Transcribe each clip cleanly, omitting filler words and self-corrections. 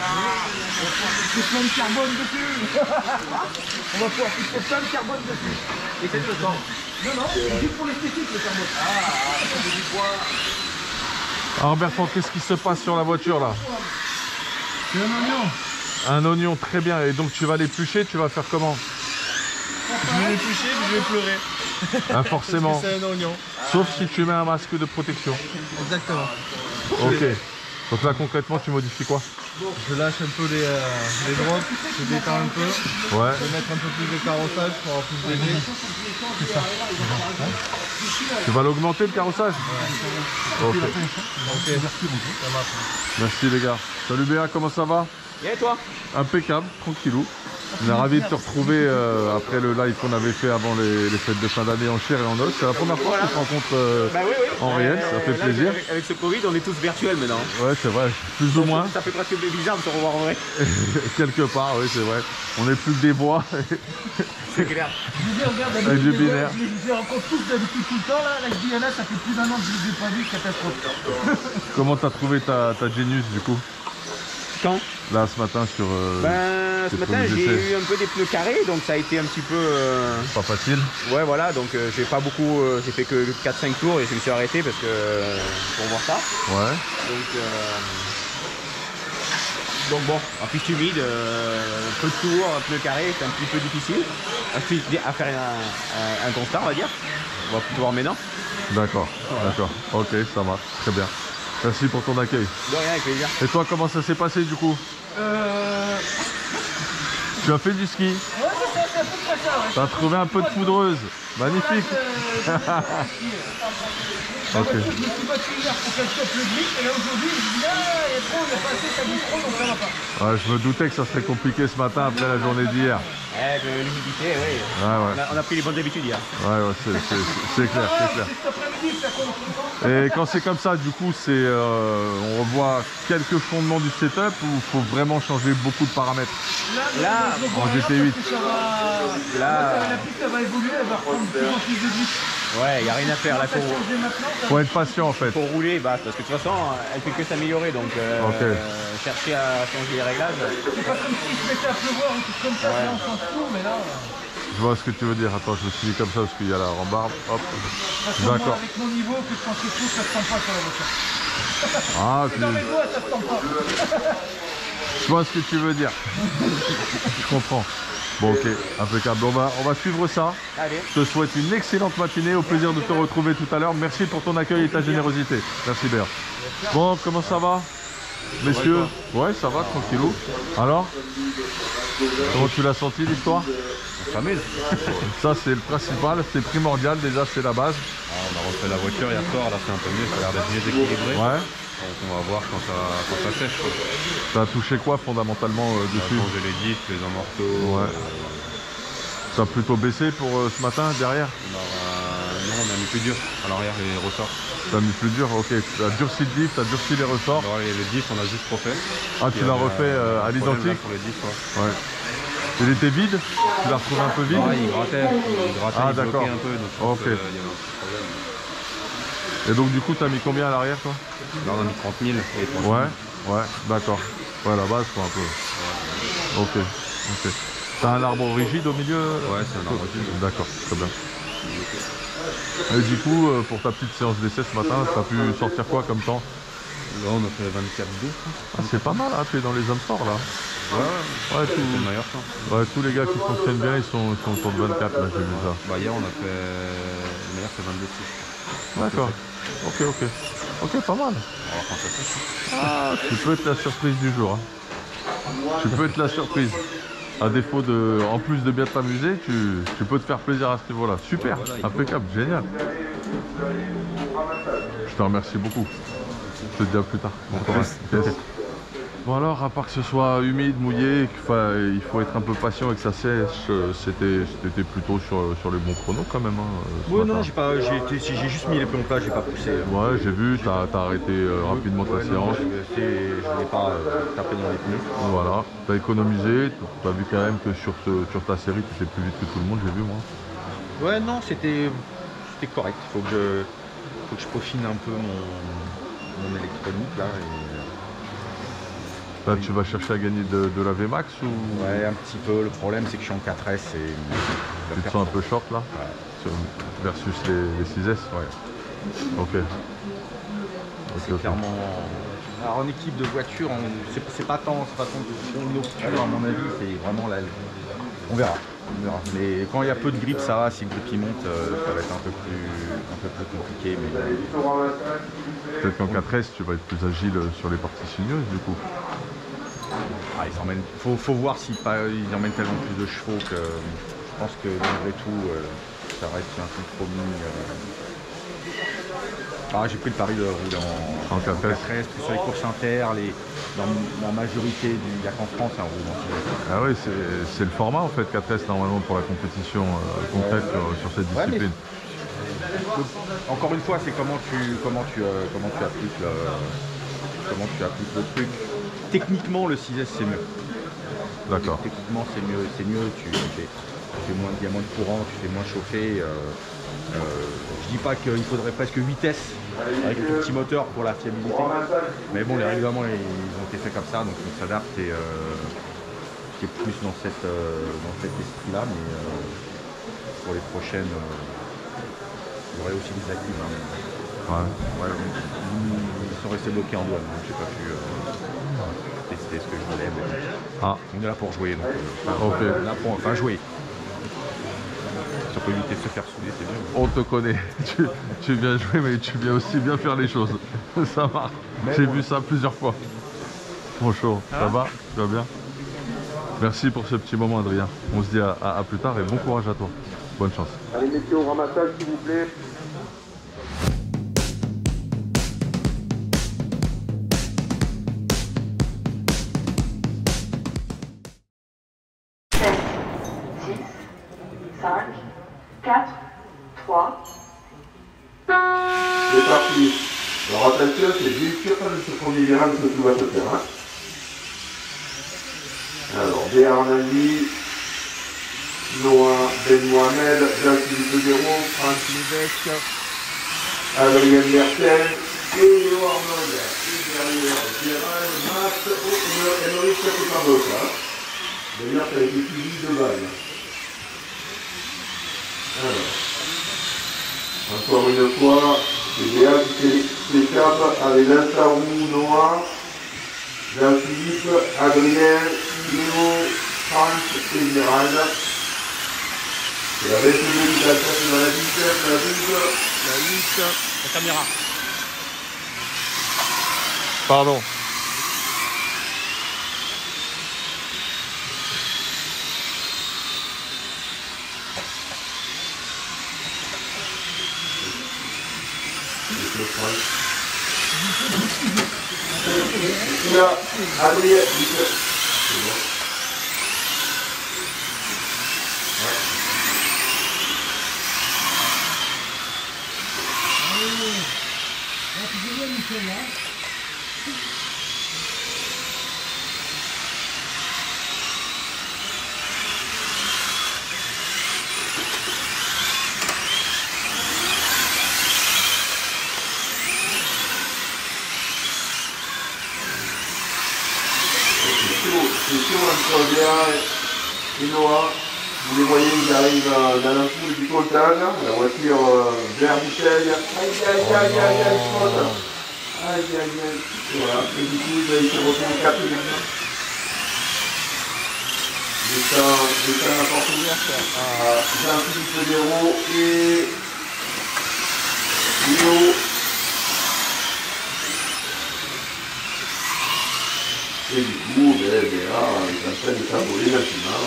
C'est plein de carbone dessus. On va pouvoir fixer plein de carbone dessus. Et c'est le temps. Non, non, c'est juste pour l'esthétique le carbone. Ça fait du poids. Alors Bertrand, qu'est-ce qui se passe sur la voiture là? C'est un oignon. Un oignon, très bien. Et donc tu vas l'éplucher, tu vas faire comment? Je vais l'éplucher, puis je vais pleurer. Ah, forcément. C'est un oignon. Sauf si tu mets un masque de protection. Exactement. Ok. Donc là concrètement tu modifies quoi? Je lâche un peu les drops, je détends un peu. Ouais. Je vais mettre un peu plus de carrossage pour avoir plus d'énergie. C'est ça. Tu vas l'augmenter le carrossage? Ok. Ok. Ça marche. Merci les gars. Salut Béa, comment ça va? Et toi? Impeccable, tranquillou. On est ravis de te retrouver après le live qu'on avait fait avant les fêtes de fin d'année en chair et en os. C'est la première fois qu'on se rencontre en réel, ça fait là, plaisir. Avec ce Covid, on est tous virtuels maintenant. Ouais, c'est vrai, plus ou moins. Ça fait presque bizarre de se revoir en vrai. Quelque part, oui, c'est vrai. On n'est plus que des voix. C'est clair. Avec du binaire. Je les rencontre tous d'habitude tout le temps là. Là, je dis, Yana, ça fait plus d'un an que je les ai pas vus, catastrophe. Comment t'as trouvé ta Genius du coup? Quand? Là, ce matin sur... Ce matin, j'ai eu un peu des pneus carrés, donc ça a été un petit peu... Pas facile. Ouais, voilà, donc j'ai pas beaucoup... j'ai fait que 4-5 tours et je me suis arrêté parce que... pour voir ça. Ouais. Donc bon, en piste humide, peu de tours, pneus carrés, c'est un petit peu difficile à faire un constat, on va dire. On va plutôt voir maintenant. D'accord, d'accord. Ok, ça marche, très bien. Merci pour ton accueil. De rien, avec plaisir. Et toi, comment ça s'est passé du coup? Tu as fait du ski? Ouais, c'est ça, c'est à peu près ça. Ouais. T'as trouvé un peu de foudreuse. Magnifique. La Ok. voiture, je me suis battu hier pour qu'elle chope le grip, et là aujourd'hui, je me dis, ah, il y a trop, il y a pas assez, ça bouge trop, donc ça va pas. Ouais, je me doutais que ça serait compliqué ce matin après la journée d'hier. L'humidité, oui. Ouais. On a pris les bonnes habitudes hier. Ouais, c'est clair, c'est clair. C'est cet après-midi que ça commence. Et quand c'est comme ça, du coup, c'est on revoit quelques fondements du setup ou il faut vraiment changer beaucoup de paramètres? Là, je vois en rien GT8. parce que ça va... la piste, elle va évoluer, elle va reprendre de plus en plus de grip. ouais, il n'y a rien à faire là pour... Changer maintenant, ça Faut être patient en fait. Pour rouler, bah, parce que de toute façon, elle fait que s'améliorer, donc Ok. chercher à changer les réglages. c'est pas comme si je mettais à pleuvoir ou tout comme ça, là, on s'en fout, mais là... Je vois ce que tu veux dire. Attends, je me suis mis comme ça parce qu'il y a la rambarde. Hop. D'accord. Avec mon niveau, que je pense que tout, ça se sent pas sur la voiture. Ah, Et dans mes doigts, ça se sent pas. je vois ce que tu veux dire. Je comprends. Bon, ok, impeccable. On va suivre ça. Allez. Je te souhaite une excellente matinée. Au plaisir de te retrouver tout à l'heure. Merci pour ton accueil et ta générosité. Merci Béa. Bon, comment ça va, messieurs? Ouais, ça va, tranquillou. Alors, comment tu l'as senti l'histoire? Famille. Ça, c'est le principal, c'est primordial. Déjà, c'est la base. On a refait la voiture hier soir, là c'est un peu mieux, ça a l'air d'être mieux équilibré. Ouais. Donc on va voir quand ça sèche. T'as touché quoi fondamentalement On va dessus? changer les disques, les amortos. Ouais. Ça a plutôt baissé pour ce matin, derrière? Alors, non, on a mis plus dur à l'arrière les ressorts. T'as mis plus dur, ok. T'as durci le diff, t'as durci les ressorts. Alors le disque on a juste refait. Ah, tu l'as refait à l'identique? Pour les disques, ouais. Ouais. Il était vide? Tu l'as retrouvé un peu vide? Ouais, il grattait, Ah, il d'accord. bloquait un peu. Donc Ok. il y avait un petit problème. Et donc du coup, t'as mis combien à l'arrière, toi? Là on a mis 30 000 et 30 000. Ouais, d'accord. Ouais, la base, quoi, un peu. Ok, ok. T'as un arbre rigide au milieu? Ouais, c'est un arbre rigide. D'accord, très bien. Et du coup, pour ta petite séance d'essai ce matin, t'as pu sortir quoi comme temps? Là on a fait 24 12. Ah, c'est pas mal, hein, tu es dans les hommes forts, là. Ouais, C'est le meilleur temps. ouais, tous les gars qui fonctionnent bien, ils sont autour de 24, là, j'ai vu ça. Bah hier on a fait... Le meilleur c'est 22 6. D'accord. Ok, ok. Ok, pas mal. On va voir quand ça sèche. Ah, tu peux être la surprise du jour. Hein. Tu peux être la surprise. À défaut de, en plus de bien t'amuser, tu peux te faire plaisir à ce niveau-là. Super, voilà, impeccable, génial. Je te remercie beaucoup. Je te dis à plus tard. Bon courage. Yes. Bon alors, à part que ce soit humide, mouillé, il faut être un peu patient et que ça sèche, c'était plutôt sur les bons chronos quand même. Hein, ouais, non, j'ai juste mis les plombs plats, j'ai pas poussé. Ouais, j'ai vu, t'as arrêté rapidement ta séance. Je n'ai pas tapé dans les pneus. Voilà, t'as économisé, t'as vu quand même que sur ta série, tu fais plus vite que tout le monde, j'ai vu moi. Ouais, non, c'était correct. Faut que je peaufine un peu mon électronique là. Là, tu vas chercher à gagner de la VMAX ou Ouais, un petit peu. Le problème, c'est que je suis en 4S et tu te sens un peu short là Ouais. versus les 6S? Ouais. Ok. C'est clairement. Alors en équipe de voiture, c'est pas tant nos voitures, à mon avis, c'est vraiment là. On verra. Mais quand il y a peu de grip, ça va. Si le grip il monte, ça va être un peu plus compliqué. Mais Peut-être qu'en 4S, tu vas être plus agile sur les parties sinueuses du coup. ils emmènent. Faut voir s'ils emmènent tellement plus de chevaux que je pense que malgré tout, ça reste un compromis. J'ai pris le pari de rouler en 4S, plus sur les courses inter, dans la majorité il n'y a qu'en France un roule en 4S. Ah oui, c'est le format en fait 4S normalement pour la compétition concrète sur cette discipline. Encore une fois, c'est comment tu appliques le truc. Techniquement, le 6S c'est mieux. D'accord. Techniquement c'est mieux, il y a moins de courant, tu fais moins chauffer. Je dis pas qu'il faudrait presque 8 S avec le petit moteur pour la fiabilité, mais bon, les règlements ils ont été faits comme ça, donc on s'adapte et c'est plus dans cet esprit-là, mais pour les prochaines, il y aurait aussi des actifs. Ils sont restés bloqués en douane, donc j'ai pas pu tester ce que je voulais. Mais on est là pour jouer, donc on est là pour jouer. Ça peut éviter de se faire souder, c'est bien. On te connaît, tu viens jouer mais tu viens aussi bien faire les choses. Ça marche. J'ai vu ça plusieurs fois. Bonjour, ça va? Tu vas bien? Merci pour ce petit moment Adrien. On se dit à plus tard et bon courage à toi. Bonne chance. Allez messieurs, au ramassage s'il vous plaît. C'est parti. Alors attention, c'est bien sûr pas de ce premier virage que tout va se faire. Alors, Béa Arnaldi, Noah Ben Mohamed, Jean-Philippe Zéro, Franck Lévesque, Adrien Bertel et Noah Arnold. Et derrière, Gérald, Max et Maurice Capitandoca. D'ailleurs, ça a été suivi de balle. Alors, encore une fois, c'est Béa qui s'échappe avec Vincent Noah, Jean-Philippe, Adrien, Léo, Franck et Gérald. C'est la 22 qui s'attaque dans la 19, la 12, la 8. La caméra. Pardon. Il y a Adrien, c'est bon. C'est chaud entre Béa et Noah. Vous les voyez, ils arrivent dans la foule du comptage. La voiture vert bouteille. Aïe, saute. Aïe. Voilà. Et du coup, ils se retrouvent 4 minutes. J'ai la porte ouverte à Jean-Philippe Zéro et Léo. Et du coup, Béa est en train de s'envoler gentiment.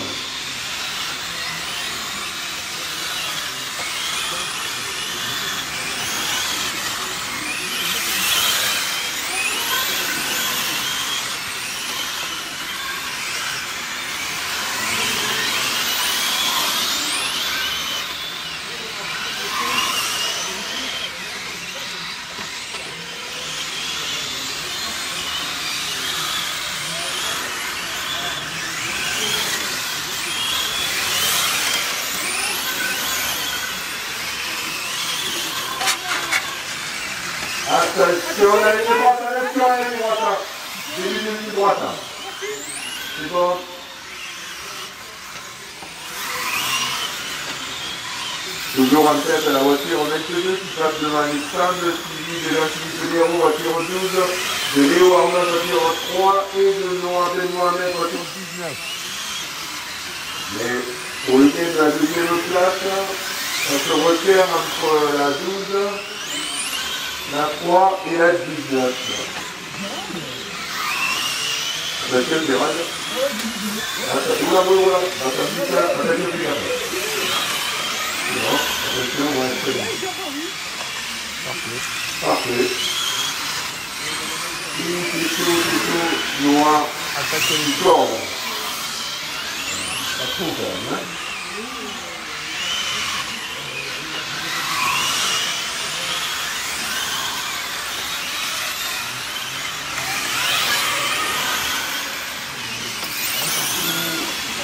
Attention, la ligne droite, attention, la ligne droite. début de ligne droite. C'est bon. Toujours en tête à la voiture 22 qui passe devant Alexandre, suivi de Jean-Philippe Léraud, voiture 12, de Léo Arnaud, voiture 3 et de Noah Ben Mohamed, voiture 19. Mais pour le gain de la deuxième place, on se resserre entre la 12, la 3 et la 19. Attention, virage. Oula. Attention. Non, attention, ouais, c'est bon. Parfait. Tout, noir, attaquer une corde. Pas trop quand même, hein.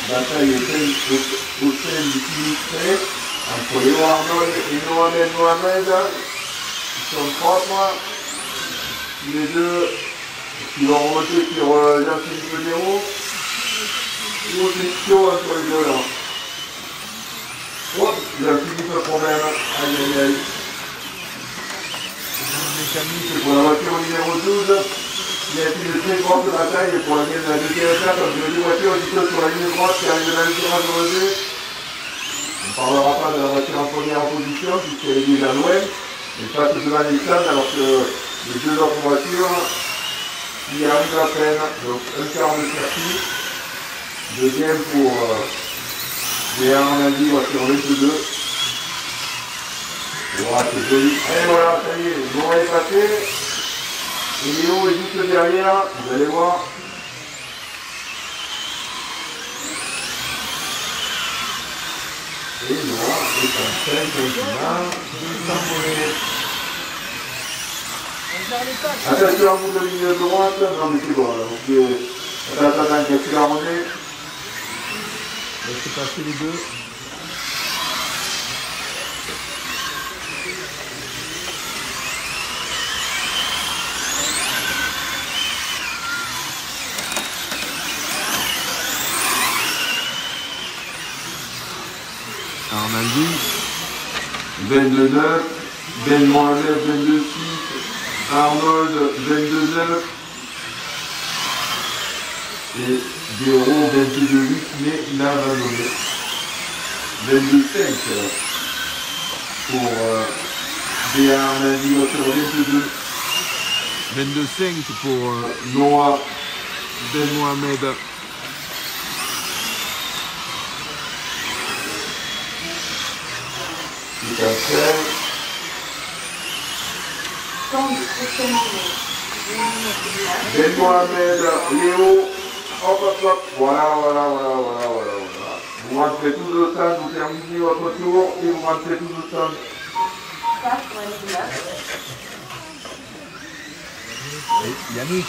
Bataille au sein du sinistré entre Léo Arnold et Noah Ben Mohamed. Ils sont propres. Tous les deux qui vont remonter sur Jean-Philippe Léraud. Ou c'est chaud entre les deux là. Oh, Jean-Philippe problème. Aïe. C'est pour la voiture numéro 12. Il y a une très grande bataille pour la gagne de la deuxième étape, parce que les deux voitures étaient sur la ligne droite qui arrive dans le tirage de revue. On ne parlera pas de la voiture en première position, puisqu'elle est déjà loin. Elle passe devant les stands, alors que les deux autres voitures y arrivent à peine. Donc un quart de circuit. Deuxième pour Béar Nadi, voiture 22. Voilà, c'est joli. Et voilà, ça y est, le moment est passé. Et Léo est juste derrière, vous allez voir. Et Noah est en 5 final, 200 mollets. Attention, vous de ligne droite, non mais c'est bon, là, vous pouvez... Attends, qu'est-ce qu'il a remis? Laissez passer les deux. Arnaldi, 22-9, Ben Mohamed 22-6, Arnold 22-9 et Béraud 22-8, mais il a abandonné. 22-5 pour Béar Arnaldi sur 22. 22-5 pour Noah Ben Mohamed. Ben Mohamed, Léo, hop, voilà. Vous rentrez tous au stand, vous terminez votre tour et vous rentrez tous au stand. Yannick.